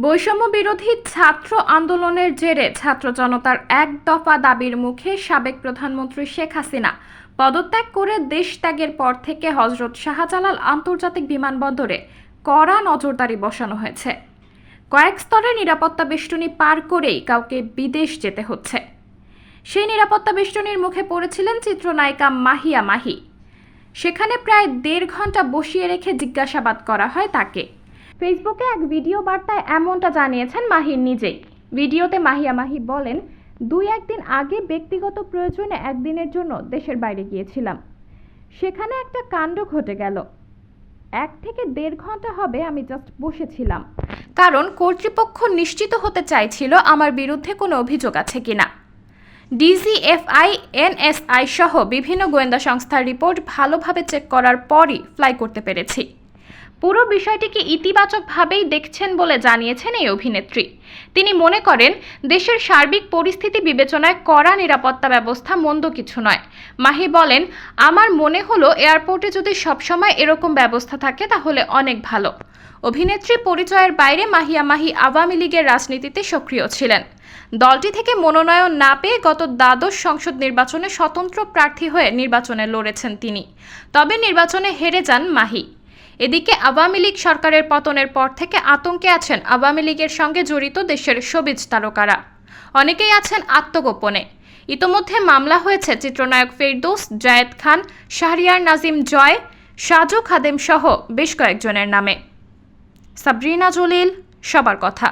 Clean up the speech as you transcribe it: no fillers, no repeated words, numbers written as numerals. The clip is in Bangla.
বৈষম্য বিরোধী ছাত্র আন্দোলনের জেরে ছাত্র জনতার এক দফা দাবির মুখে সাবেক প্রধানমন্ত্রী শেখ হাসিনা পদত্যাগ করে দেশ ত্যাগের পর থেকে হযরত শাহজালাল আন্তর্জাতিক বিমানবন্দরে কড়া নজরদারি বসানো হয়েছে। কয়েক স্তরের নিরাপত্তা বেষ্টনী পার করেই কাউকে বিদেশ যেতে হচ্ছে। সেই নিরাপত্তা বেষ্টনীর মুখে পড়েছিলেন চিত্রনায়িকা মাহিয়া মাহি। সেখানে প্রায় 1.5 ঘন্টা বসিয়ে রেখে জিজ্ঞাসাবাদ করা হয় তাকে। ফেসবুকে এক ভিডিও বার্তায় এমনটা জানিয়েছেন মাহির নিজেই। ভিডিওতে মাহিয়া মাহি বলেন, 2-1 দিন আগে ব্যক্তিগত প্রয়োজনে একদিনের জন্য দেশের বাইরে গিয়েছিলাম। সেখানে একটা কাণ্ড ঘটে গেল। 1 থেকে 1.5 ঘন্টা হবে আমি জাস্ট বসেছিলাম, কারণ কর্তৃপক্ষ নিশ্চিত হতে চাইছিল আমার বিরুদ্ধে কোনো অভিযোগ আছে কিনা। ডিজিএফআই, এনএসআই সহ বিভিন্ন গোয়েন্দা সংস্থার রিপোর্ট ভালোভাবে চেক করার পরই ফ্লাই করতে পেরেছি। পুরো বিষয়টিকে ইতিবাচকভাবেই দেখছেন বলে জানিয়েছেন এই অভিনেত্রী। তিনি মনে করেন, দেশের সার্বিক পরিস্থিতি বিবেচনায় কড়া নিরাপত্তা ব্যবস্থা মন্দ কিছু নয়। মাহি বলেন, আমার মনে হলো এয়ারপোর্টে যদি সবসময় এরকম ব্যবস্থা থাকে তাহলে অনেক ভালো। অভিনেত্রী পরিচয়ের বাইরে মাহিয়া মাহি আওয়ামী লীগের রাজনীতিতে সক্রিয় ছিলেন। দলটি থেকে মনোনয়ন না পেয়ে গত দ্বাদশ সংসদ নির্বাচনে স্বতন্ত্র প্রার্থী হয়ে নির্বাচনে লড়েছেন তিনি। তবে নির্বাচনে হেরে যান মাহি। এদিকে আওয়ামী লীগ সরকারের পতনের পর থেকে আতঙ্কে আছেন আওয়ামী লীগের সঙ্গে জড়িত দেশের শোবিজ তারকারা। অনেকেই আছেন আত্মগোপনে। ইতোমধ্যে মামলা হয়েছে চিত্রনায়ক ফেরদৌস, জায়েদ খান, শাহরিয়ার নাজিম জয়, সাজু খাদেম সহ বেশ কয়েকজনের নামে। সাবরিনা জলিল, সবার কথা।